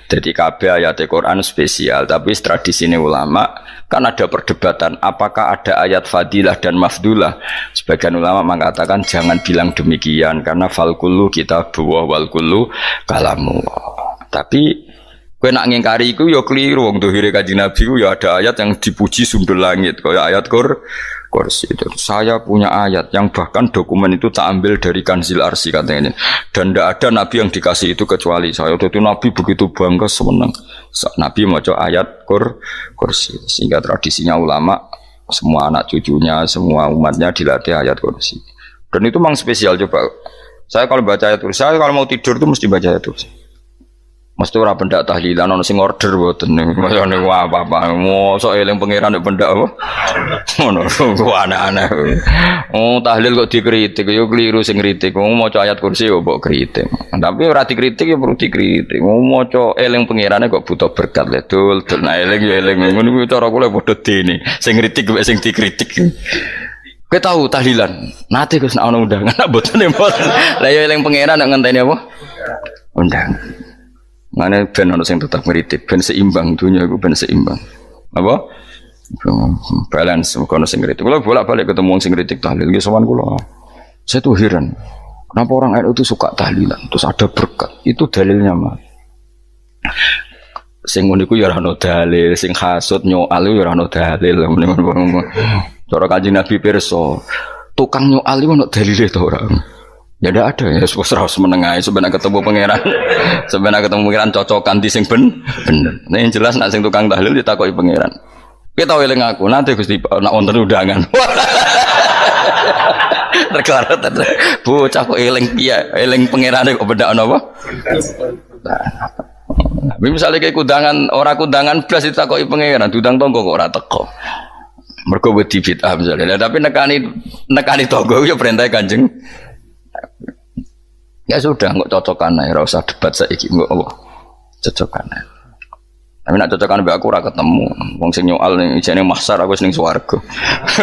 Jadi kabeh ayat Quran spesial, tapi tradisi ulama kan ada perdebatan apakah ada ayat fadilah dan mafdulah. Sebagian ulama mengatakan jangan bilang demikian karena fal kullu kitabullah wal kullu kalamullah. Tapi kowe nak ngingkari iku ya keliru, wong dohire Kanjeng Nabi ku ya ada ayat yang dipuji sundul langit kaya ayat kursi itu. Saya punya ayat yang bahkan dokumen itu tak ambil dari Kanzil Arsy katanya. Dan tidak ada nabi yang dikasih itu kecuali saya. Itu nabi begitu bangga senang. Nabi maca ayat kursi. Sehingga tradisinya ulama semua anak cucunya, semua umatnya dilatih ayat kursi. Dan itu memang spesial coba. Saya kalau baca ayat kursi, saya kalau mau tidur itu mesti baca ayat kursi. Mesti ora pendak tahlilan ono sing order mboten niku. Masane apa-apa. Mosok eling pangeran nek pendak apa? Ngono ku aneh-aneh. Oh, tahlil kok dikritik yo keliru sing kritik. Maca ayat kursi yo mbok kritik. Tapi ora dikritik yo perlu dikritik. Maca eling pangerane kok butuh berkat le dul. Nah eling yo eling. Ngono ku cara kula padha dene. Sing kritik mek sing dikritik. Kowe tahu tahlilan? Nate Gus nek ana undangan mboten mboten. Lah yo eling pangeran nek ngenteni apa? Undangan. Mana ben ono sing tetap ngritik, ben seimbang dunia iku ben seimbang. Apa? Balance kono sing ngritik. Kula bolak-balik ketemu wong sing ngritik tahlil nggih sowan kula. Saya tuh heran. Kenapa orang NU itu suka tahlilan? Terus ada berkat. Itu dalilnya mah. Sing ngono iku ya ora ono dalil, sing hasud nyoal ya ora ono dalil. Cara Kanjeng Nabi pirsa, tukang nyoal iku ono dalile to ora? Ya tidak ada ya, serus menengah. Sebenarnya ketemu pangeran, sebenarnya ketemu pangeran cocokan di sing bener. Nah yang jelas nak sing tukang tahlil ditakoki pangeran. Kita eling aku nanti Gusti nak wonten undangan. Terklarat bocah kok eling piye? Eling pangerane kok beda apa? Tapi misalnya kayak kudangan orang kudangan blas ditakoki pangeran, dudang tonggo kok ora teko. Mergo wedi bid'ah misalnya. Tapi nekani tonggo ya perintah Kanjeng. Ya sudah, nggak cocokan aja, usah debat saiki nggak apa, cocokan aja. Tapi nak cocokan be aku ora ketemu, wong sing nyoal ning ijene mahsar aku ning swarga.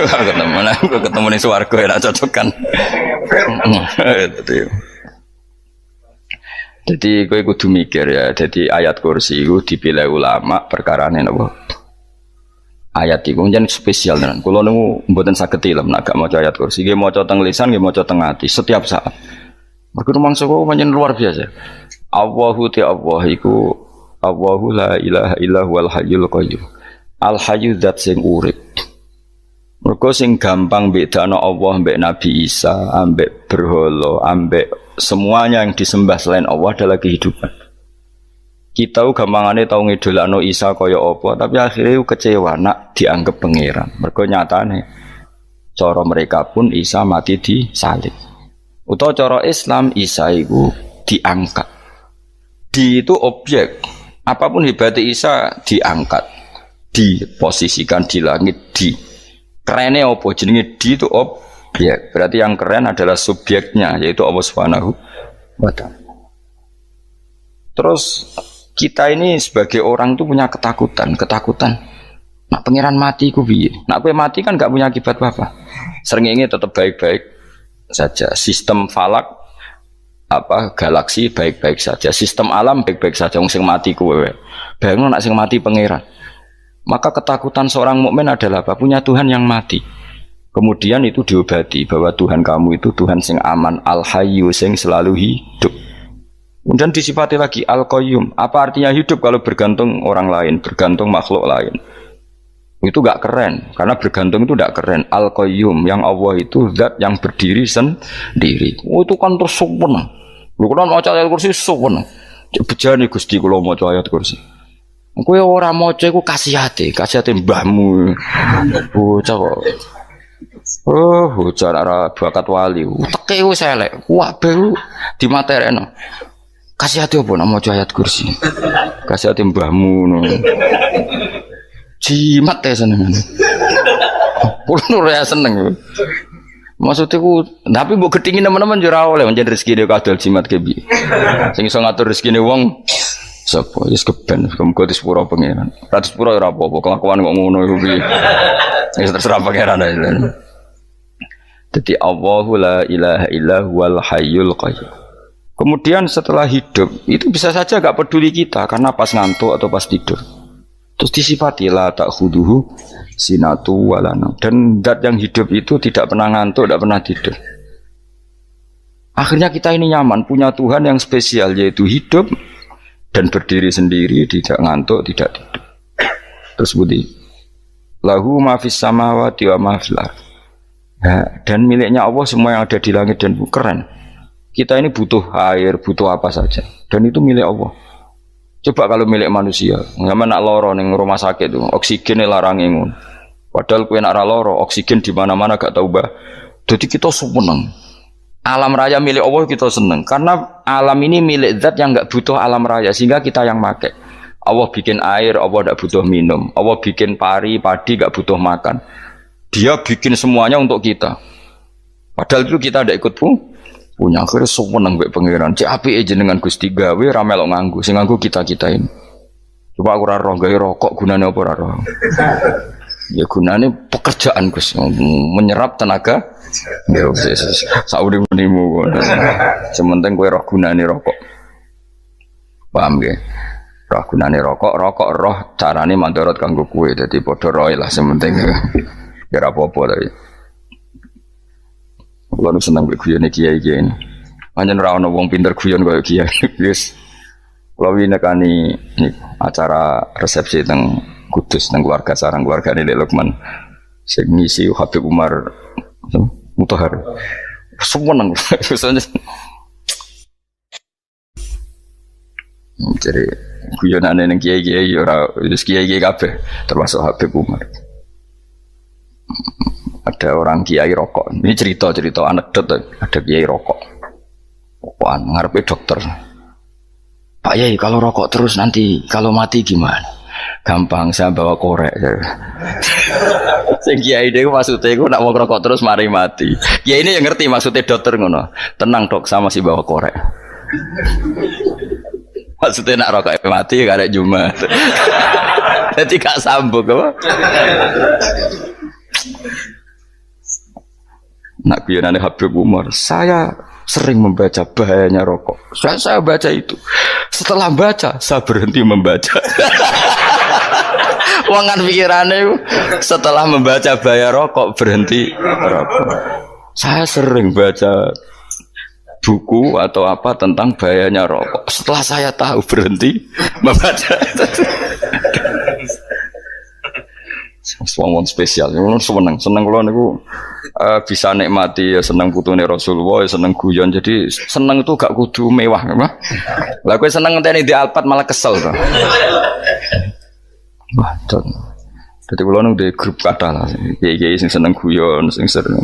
Ketemu lah, aku ketemu ning swarga ya cocokan. Jadi kowe kudu mikir ya, jadi ayat kursi itu dipilih ulama perkarane napa? Ayat itu menjadi spesial tenan. Kula niku mboten saged tilem nek gak maca ayat kursi, nggih maca teng lisan, nggih maca teng ati setiap saat. Mergo mangsa kok pancen luar biasa. Allahu ta Allah iku Allahu la ilaha illa huwal hayyul qayyum. Al hayyu zat sing urip. Mergo sing gampang bedakno Allah mbek Nabi Isa, ambek berhala, ambek semuanya yang disembah selain Allah adalah kehidupan. Kita gampangane tau ngidolakno Isa kaya apa, tapi akhirnya kecewa nak dianggap pangeran. Mergo nyatane cara mereka pun Isa mati di salib. Utawa cara Islam Isa itu diangkat. Di itu objek. Apapun hebatnya Isa diangkat, diposisikan di langit di. Kerennya apa? Jenenge di itu objek. Berarti yang keren adalah subjeknya, yaitu Allah Subhanahu wa Ta'ala. Terus kita ini sebagai orang tuh punya ketakutan. Nak pangeran mati ku piye? Nak kowe mati kan gak punya akibat apa-apa. Srengenge tetap baik-baik saja. Sistem falak galaksi baik-baik saja. Sistem alam baik-baik saja. Wong sing mati kowe. Bayangno nak sing mati pangeran. Maka ketakutan seorang mukmin adalah apa? Punya Tuhan yang mati. Kemudian itu diobati bahwa Tuhan kamu itu Tuhan sing aman, al-hayyu sing selalu hidup. Kemudian disifati lagi al-qayyum. Apa artinya hidup kalau bergantung orang lain, bergantung makhluk lain? Itu gak keren, karena bergantung itu gak keren. Al-qayyum, yang Allah itu zat yang berdiri sendiri. Oh itu kan terus sempurna. Lu kan mau ayat kursi sempurna. Bejane Gusti kula maca ayat kursi. Kowe ora maca iku kasihate mbahmu. Bocah kok. Oh, bocah ora bakat wali. Teke wis elek. Kabeh dimaterekno. Kasihate opo nek maca ayat kursi? Kasihate mbahmu ngono. Jimat ya seneng. Kulo ora seneng. Maksudnya tapi mbok gedhingi teman-teman yo ora oleh menjadi rezeki dhewe kadol jimat ke piye. Sing iso ngatur rezekine wong sapa wis keben muga disepuro pangeran. Ra disepuro ora apa-apa, kelakuan kok ngono iku piye. Wis terserah pangeran ae. Dadi Allahu la ilaha illa huwal hayyul qayyum. Kemudian setelah hidup itu bisa saja gak peduli kita karena pas ngantuk atau pas tidur. Terus disifati la ta'khuduhu sinatu walana. Dan zat yang hidup itu tidak pernah ngantuk, tidak pernah tidur. Akhirnya kita ini nyaman punya Tuhan yang spesial yaitu hidup dan berdiri sendiri, tidak ngantuk, tidak tidur. Terus budi lahu ma fis samawati wa ma fil ardh. Dan miliknya Allah semua yang ada di langit dan bumi. Keren. Kita ini butuh air, butuh apa saja dan itu milik Allah. Coba kalau milik manusia, nggak nak loro neng rumah sakit tuh, oksigen larang ingun. Padahal kue nak loro, oksigen di mana-mana gak tahu bah. Jadi kita seneng. Alam raya milik Allah kita seneng, karena alam ini milik zat yang nggak butuh alam raya, sehingga kita yang pakai. Allah bikin air, Allah tidak butuh minum. Allah bikin padi nggak butuh makan. Dia bikin semuanya untuk kita. Padahal itu kita tidak ikut punya. Akhirnya seneng mbek pangeran. Cek apike jenengan Gusti gawe ra melok nganggo. Sing nganggo kita-kita ini. Coba aku ora roh gawe rokok gunane apa ora roh. Ya gunane pekerjaan Gus, menyerap tenaga. Ya wis saurip-uripmu. Sementing kowe roh gunane rokok. Paham nggih? Roh gunane rokok roh carane mandorot kanggo kowe. Dadi padha roe lah sementing. Ya ora apa-apa tapi. Kalau senang berguyon kiai ini, hanya rawon wong pinter guyon kaya kiai. Yes, kalau ini kan ini acara resepsi teng Kudus teng keluarga sarang keluarga ini Lukman, saya ngisi Habib Umar Mutahar, semua nang, jadi guyonan yang kiai orang kiai kafe termasuk Habib Umar. Ada orang kiai rokok. Ini cerita anekdot. Ada kiai rokok. Rokokan ngarepe dokter. Pak Yai, kalau rokok terus nanti kalau mati gimana? Gampang, saya bawa korek. Sing kiai dhewe maksudnya iku nak wong rokok terus mari mati. Kiai ini yang ngerti maksudnya dokter ngono. Tenang dok, sama si bawa korek. Maksudnya nak rokok mati gak ada Jumat. Jadi gak sambung apa? Nak guyonane Habib Umar, saya sering membaca bahayanya rokok. Saya baca itu. Setelah baca, saya berhenti membaca. Wangan pikirannya setelah membaca bahaya rokok berhenti rokok. Saya sering baca buku atau apa tentang bahayanya rokok. Setelah saya tahu berhenti membaca. Wong spesial, seneng kalau niku bisa nikmati ya seneng putune Rasulullah, ya seneng guyon. Jadi seneng itu gak kudu mewah, apa? Lah kowe seneng ngenteni di Alphard malah kesel to. Wah, jadi kalau nung di grup kata lah, kiai sing seneng guyon, sing sering.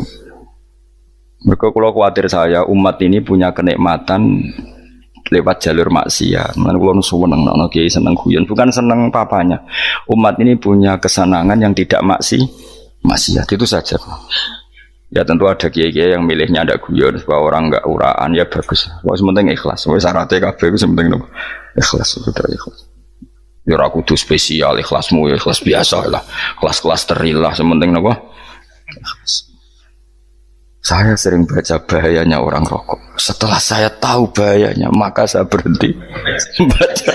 Mereka kalau khawatir saya umat ini punya kenikmatan lewat jalur maksiat. Mana kalau nu seneng, kiai seneng guyon, bukan seneng papanya. Umat ini punya kesenangan yang tidak maksiat itu saja. Ya tentu ada kiai-kiai yang milihnya ada guyon supaya orang enggak uraan ya bagus. Wah sementing ikhlas. Wah syaratnya kabeh itu sementing ikhlas sudah ikhlas. Ya ora kudu spesial ikhlasmu ya ikhlas biasa lah. Kelas-kelas terilah sementing napa? Ikhlas. Saya sering baca bahayanya orang rokok. Setelah saya tahu bahayanya, maka saya berhenti baca.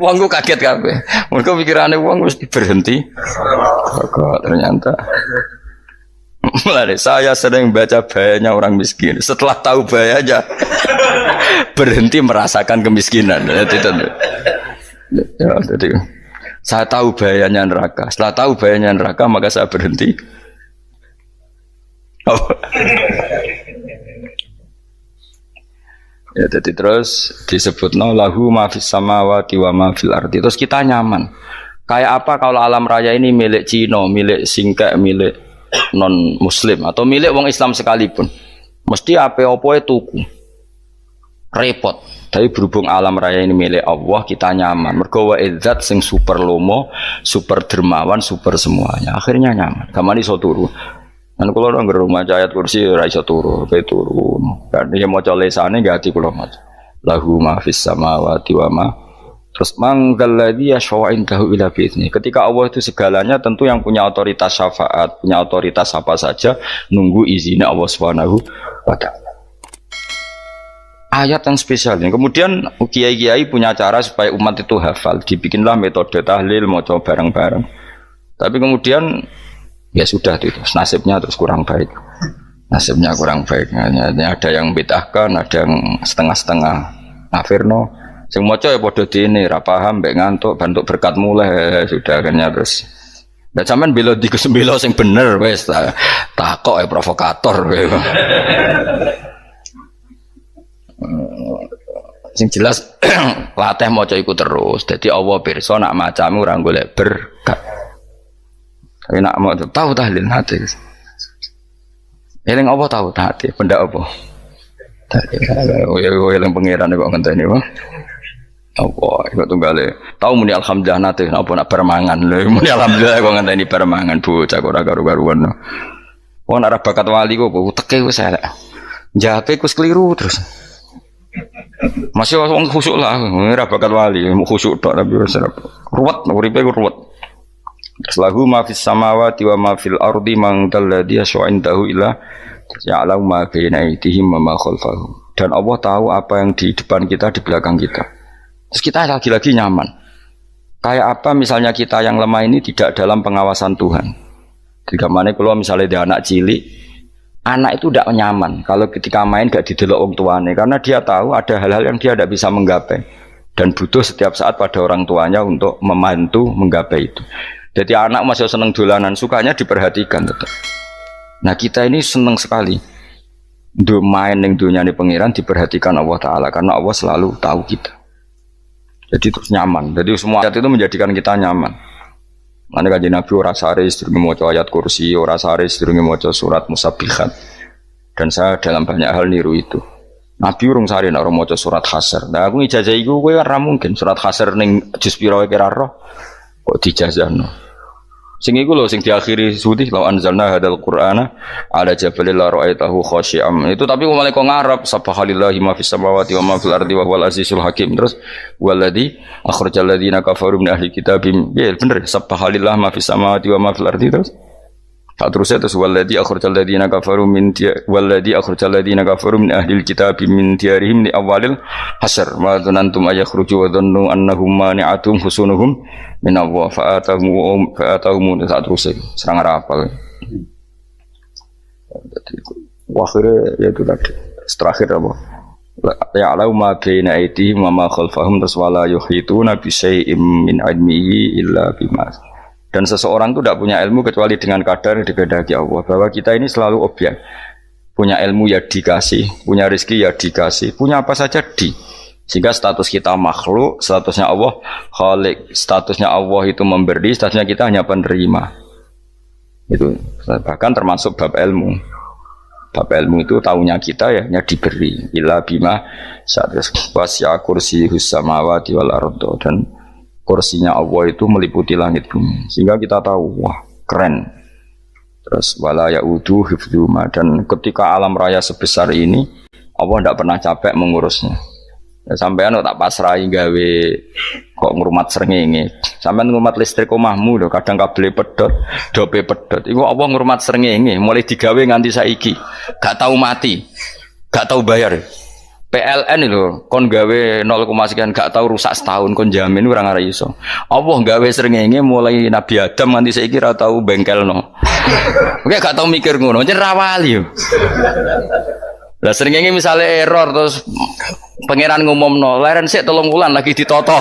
Wongku kaget kabeh. Mereka pikirannya wong mesti berhenti. Rokok ternyata. Mulai saya sering baca bahayanya orang miskin. Setelah tahu bahayanya, berhenti merasakan kemiskinan. Jadi, saya tahu bahayanya neraka. Setelah tahu bahayanya neraka, maka saya berhenti. Oh. Ya jadi terus disebut lahu ma fis samawati wa ma fil ardi. Terus kita nyaman. Kayak apa kalau alam raya ini milik Cina, milik Singkek, milik non muslim atau milik wong Islam sekalipun. Mesti apa-apa tuku. Repot. Tapi berhubung alam raya ini milik Allah, kita nyaman. Mergo wa izzat sing super lomo, super dermawan, super semuanya. Akhirnya nyaman. Gamane iso turu. Dan kalau orang rumah ayat kursi raisa turu, kayak turun. Dan dia mau colesane gak hati kalau mau. Lahu ma fis samawati wa ma. Terus manggalladzi yashfa'u indahu ila bi'izni. Ketika Allah itu segalanya, tentu yang punya otoritas syafaat, punya otoritas apa saja, nunggu izinnya Allah Subhanahu wa ta'ala. ayat yang spesial ini. Kemudian kiai-kiai punya cara supaya umat itu hafal. Dibikinlah metode tahlil, mau coba bareng-bareng. Tapi kemudian ya sudah itu nasibnya terus kurang baik. Nasibnya kurang baik. Ada yang bid'ahkan, ada yang setengah-setengah. Afirno, sing maca ya padha dene, ra paham mbek ngantuk, bantuk berkat mulai sudah akhirnya terus. Lah sampean bela dikesembelo sing bener wis takok provokator. Sing jelas latih maca iku terus. Dadi Allah pirsa nak macamu ora golek berkat. Tapi nak mau tahu tahlil hati. Eling apa tahu hati? Benda apa? Eling pangeran kok ngenteni wae. Apa iku tunggale. Tahu muni alhamdulillah nate apa nak permangan lho. Muni alhamdulillah kok ngenteni permangan bocah ora karo-karuan. Wong nek bakat wali kok teke wis elek. Jape wis keliru terus. Masih wong khusuk lah, ora bakat wali, khusuk tok tapi wis ruwet, uripe ruwet. Terus lahu ma fis samawati wa ma fil ardi man dalladhi yash'indahu illa ya'lamu ma baina aydihim wa ma khalfahum. Dan Allah tahu apa yang di depan kita, di belakang kita. Terus kita lagi-lagi nyaman. Kayak apa misalnya kita yang lemah ini tidak dalam pengawasan Tuhan. Jika mana kalau misalnya dia anak cilik, anak itu tidak nyaman kalau ketika main gak didelok orang tuanya karena dia tahu ada hal-hal yang dia tidak bisa menggapai dan butuh setiap saat pada orang tuanya untuk membantu menggapai itu. Jadi anak masih seneng dolanan, sukanya diperhatikan tetap. Nah kita ini seneng sekali main yang dunia ini pengiran diperhatikan Allah Ta'ala karena Allah selalu tahu kita. Jadi terus nyaman. Jadi semua ayat itu menjadikan kita nyaman. Nanti kajian Nabi ora sare sedurunge maca ayat kursi, ora sare sedurunge maca surat musabbihat. Dan saya dalam banyak hal niru itu. Nabi urung sare nek ora maca surat Hasyr. Nah aku ijazah iku kowe ora mungkin surat Hasyr ning juz pira kira roh kok dijazahno. Sing iku lho sing diakhiri suti law anzalna hadzal qur'ana ala jabalil la ra'aitahu khashi'am. Itu tapi mulai kok ngarep subhanallahi ma fis samawati wa ma fil ardi wa huwal azizul hakim. Terus waladzi akhrajal ladzina kafaru min ahli kitabim. Ya bener subhanallahi ma fis samawati wa ma fil ardi terus. Tak terusnya terus waladzi akhrajal ladzina kafaru min ahli kitabim min diyarihim li awalil hasyr. Wa dzanantum ayakhruju wa dhannu annahum mani'atum husunuhum min Allah fa'atahum saat terus serang rapal. Akhirnya ya itu tadi terakhir apa? Ya'lamu ma baina aydihim wa ma khalfahum wala yuhituna bi syai'in min ilmihi illa bima. Dan seseorang itu tidak punya ilmu kecuali dengan kadar yang dikehendaki Allah. Bahwa kita ini selalu objek. Punya ilmu ya dikasih, punya rezeki ya dikasih, punya apa saja di. Sehingga status kita makhluk, statusnya Allah khalik, statusnya Allah itu memberi, statusnya kita hanya penerima. Itu bahkan termasuk bab ilmu. Bab ilmu itu tahunya kita ya hanya diberi. Illa bima wasya kursi samawati wal ardo, dan kursinya Allah itu meliputi langit bumi. Sehingga kita tahu wah keren. Terus wala yaudu hifdzuma, dan ketika alam raya sebesar ini Allah tidak pernah capek mengurusnya. Ya, sampean tak pasrahi gawe kok ngrumat srengenge. Sampean ngrumat listrik omahmu lho, kadang kabel pedhot, dope pedhot. Iku apa ngrumat srengenge mulai digawe nganti saiki. Gak tahu mati. Gak tahu bayar. PLN lho, kon gawe 0, sekian gak tahu rusak setahun kon jamin ora ngara iso. Allah gawe srengenge mulai Nabi Adam nganti saiki ora tahu bengkelno. Oke gak tahu mikir ngono, jen rawali yo. Lah srengenge misale error terus pangeran ngumumno, leren sik 3 wulan lagi ditoto.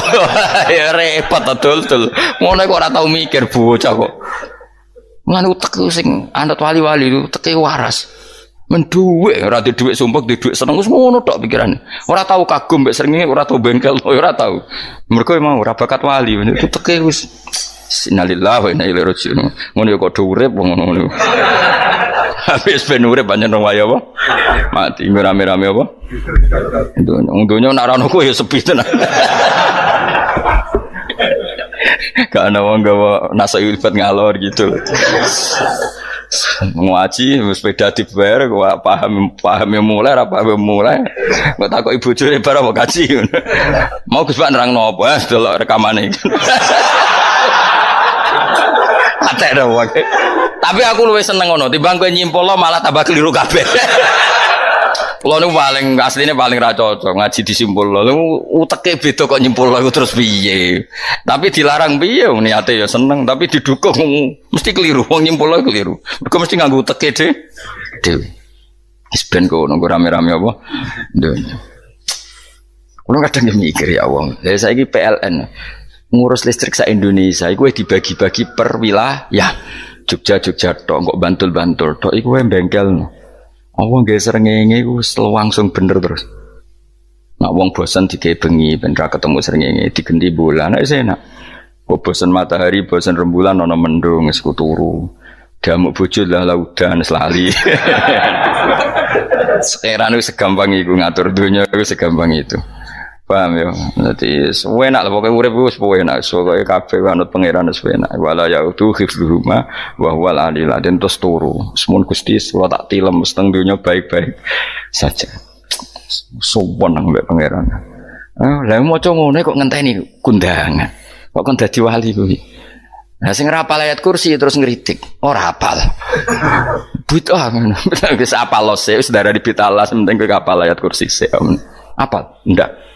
Ya repot dul-dul. Ngono kok ora tau mikir bocah kok. Mulane utek sing anut wali-wali itu teke waras. Menduwe ora di dhuwit sumpek, di dhuwit seneng wis ngono tok pikirane. Ora tau kagum mbek srengenge, ora tau bengkel, ora tau. Mergo mau ora bakat wali, itu teke wis innalillahi wa inna ilaihi raji'un. Ngono ya kok urip ngono. Habis ben urip pancen wong wae apa? Mati rame-rame apa? Untunya nak rano ku ya sepi tenan. Gak ana wong gawa nasa ilfat ngalor gitu. Ngaji sepeda dibayar kok paham yang mulai apa yang mulai. Kok takok ibu jure bar apa kaji. Mau Gus Pak nerangno apa delok rekamane. Atek dah wae. Tapi aku luwih seneng ngono, timbang kowe nyimpolo malah tambah keliru kabeh. Kulo niku paling asline paling ra cocok ngaji disimpulno. Lu uteke beda kok nyimpulno iku terus piye. Tapi dilarang piye niate ya seneng tapi didukung mesti keliru. Wong nyimpulno keliru. Mergo mesti nganggo uteke dhewe. Wis ben kono rame-rame apa? Donya. Kulo kadang mikir ya wong. Lah saiki PLN ngurus listrik sa Indonesia iku dibagi-bagi per wilayah. Jogja tok kok Bantul tok iku wae bengkel. Wong nggih srengenge iku langsung bener terus. Nek wong bosan digawe bengi ben ra ketemu srengenge digenti bulan nek enak. Kok bosan matahari, bosan rembulan ana mendung wis turu. Damuk bojo lah laudan selali. Sekarang itu segampang itu ngatur dunia itu segampang itu. Paham ya? Jadi enak lah pokoknya urip wis enak. Pokoke kabeh anut pangeran wis enak. Wala yautu hifdzuhuma wa huwal alil adin terus turu. Semun Gusti kula tak tilem seteng dunya baik-baik saja. Sopan nang mbek pangeran. Lah maca ngene kok ngenteni kundangan. Kok kon dadi wali kuwi. Nah sing rapal ayat kursi terus ngritik. Ora hafal. Bid'ah ngono. Wis apal lose wis darah di bitalah penting kowe hafal ayat kursi sik. Apal? Ndak.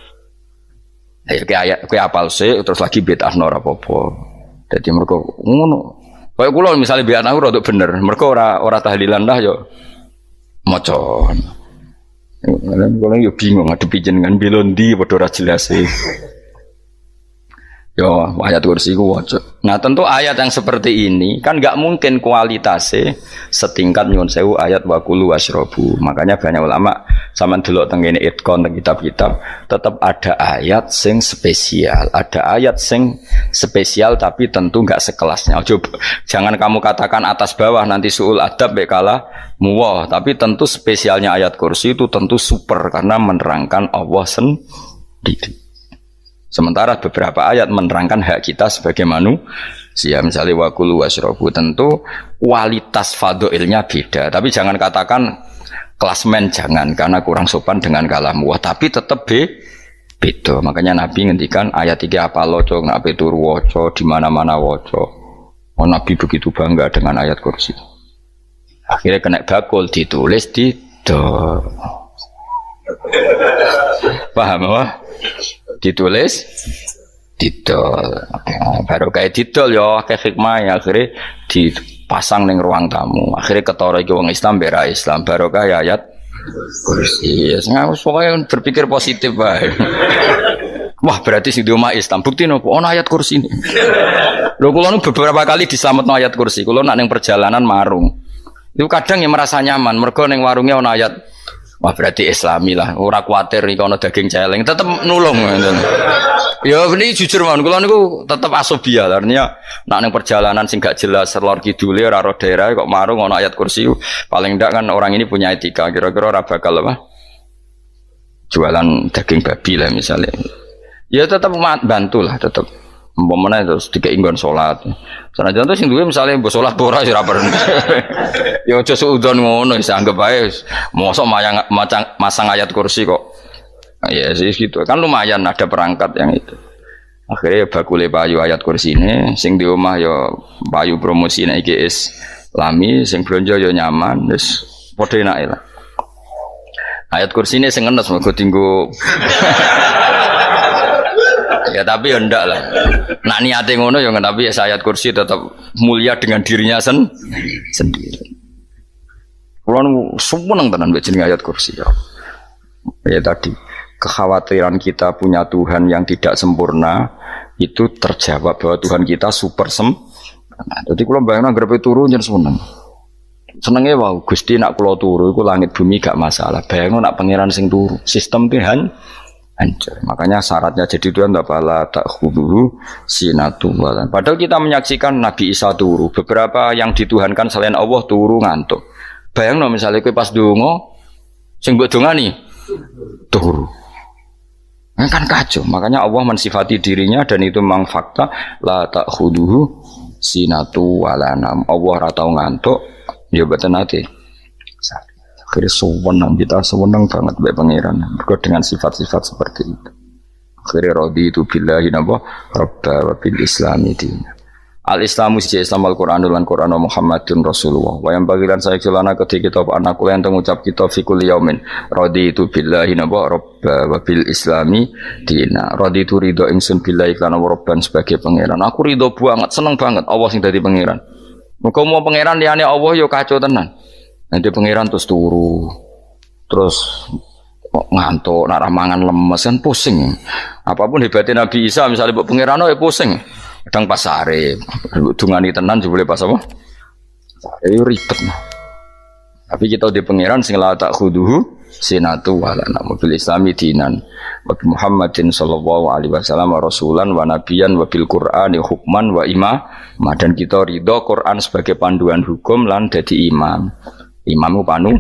Ayo ke apal sih terus lagi bid'ah ora apa-apa. Dadi mergo ngono. Kaya kula misale bid'ah ora bener, mergo ora tahlilan dah yo maca. Kula yo bingung ngadepi jenengan belondi padha ora jelas sih. Yo ayat kursi ku waca. Nah tentu ayat yang seperti ini kan nggak mungkin kualitasnya setingkat nyuwun sewu ayat wakulu wasrobu. Makanya banyak ulama sama delok tengene itkon teng kitab-kitab tetap ada ayat sing spesial, ada ayat sing spesial tapi tentu nggak sekelasnya. Coba jangan kamu katakan atas bawah nanti suul adab bekala muwah, tapi tentu spesialnya ayat kursi itu tentu super karena menerangkan Allah sendiri. Sementara beberapa ayat menerangkan hak kita sebagai manusia, misalnya wakulu wasrobu, tentu kualitas fadhilnya beda. Tapi jangan katakan klasmen, jangan karena kurang sopan dengan kalam wah. Tapi tetap beda. Makanya Nabi ngendikan ayat 3 apa loco, nabi turu woco di mana-mana woco. Oh, Nabi begitu bangga dengan ayat kursi. Akhirnya kena bakul ditulis di do. Paham apa? Ditulis didol baru kayak didol ya kayak hikmah ya akhirnya dipasang ning ruang tamu akhirnya ketara iki wong Islam bera Islam baru kayak ayat kursi ya pokoknya berpikir positif bae. Wah berarti sing di omah Islam bukti nopo ono ayat kursi ini lho kula nu beberapa kali diselametno ayat kursi kula nak ning perjalanan marung itu kadang yang merasa nyaman mergo ning warungnya ono ayat. Wah berarti Islami lah, ora kuatir nih kalau daging celeng, tetap nulung. Ya ini jujur man, kalau niku tetap asobia, artinya nak neng perjalanan sing gak jelas, lor kidule, raro daerah, kok marung ono ayat kursi, paling ndak kan orang ini punya etika, kira-kira ora bakal apa? Jualan daging babi lah misalnya. Ya tetap bantu lah, tetap. Umpamane terus dikei nggon salat. Sanajan terus sing duwe misale mbok salat ora ya ora perlu. Ya aja suudon ngono wis anggap ae mosok masang ayat kursi kok. Ya sih gitu. Kan lumayan ada perangkat yang itu. Akhirnya bakule payu ayat kursi ini sing di omah ya payu promosi nek iki Islami sing blonjo ya nyaman wis padha enake lah. Ayat kursi ini sing enes mergo dinggo ya tapi ya ndak lah. Nak niate ngono ya tapi ayat kursi tetap mulia dengan dirinya sendiri. Kulo seneng tenan mbek jeneng ayat kursi ya. Ya tadi kekhawatiran kita punya Tuhan yang tidak sempurna itu terjawab bahwa Tuhan kita super sempurna. Jadi kulo bayangno grepe turu nyen seneng. Senenge wae Gusti nak kulo turu iku langit bumi gak masalah. Bayangno nak pangeran sing turu, sistem Tuhan hancur. Makanya syaratnya jadi Tuhan tak khuduhu sinatu walan. Padahal kita menyaksikan Nabi Isa turu. Beberapa yang dituhankan selain Allah turu ngantuk. Bayangno misalnya kowe pas donga sing mbok dongani turu. Nah, kan kacau. Makanya Allah mensifati dirinya dan itu memang fakta la ta'khuduhu sinatu walanam. Allah ora tau ngantuk, ya boten ate. Akhirnya sewenang kita sewenang banget baik pangeran berikut dengan sifat-sifat seperti itu. Akhirnya radi itu billahi nabah rabba wa bil islami dina. Al-Islamu siji Islam Al-Qur'anul lan Qur'an Muhammadun Rasulullah. Wa yang bagilan saya kelana ketika kita anak kula yang ngucap kita fi kulli yaumin raditu billahi nabwa rabba wa bil islami dina. Raditu ridho ingsun billahi lan rabban sebagai pangeran. Aku ridho banget, seneng banget Allah sing dadi pangeran. Muga mau pangeran liyane Allah yo kacau tenan. Nanti pangeran terus turu. Terus ngantuk, nak mangan lemes kan pusing. Apapun hebatnya Nabi Isa misalnya buat pangeran ya pusing. Kadang pas sare, dungani tenan jebule pas apa? Sare ribet. Tapi kita di pangeran sing la tak khuduhu sinatu wala mobil islami dinan. Wa Muhammadin sallallahu alaihi wasallam wa rasulan wa nabiyan wa bil Qur'ani hukman wa imam. Dan kita ridho Quran sebagai panduan hukum lan dadi imam. Imamu panu.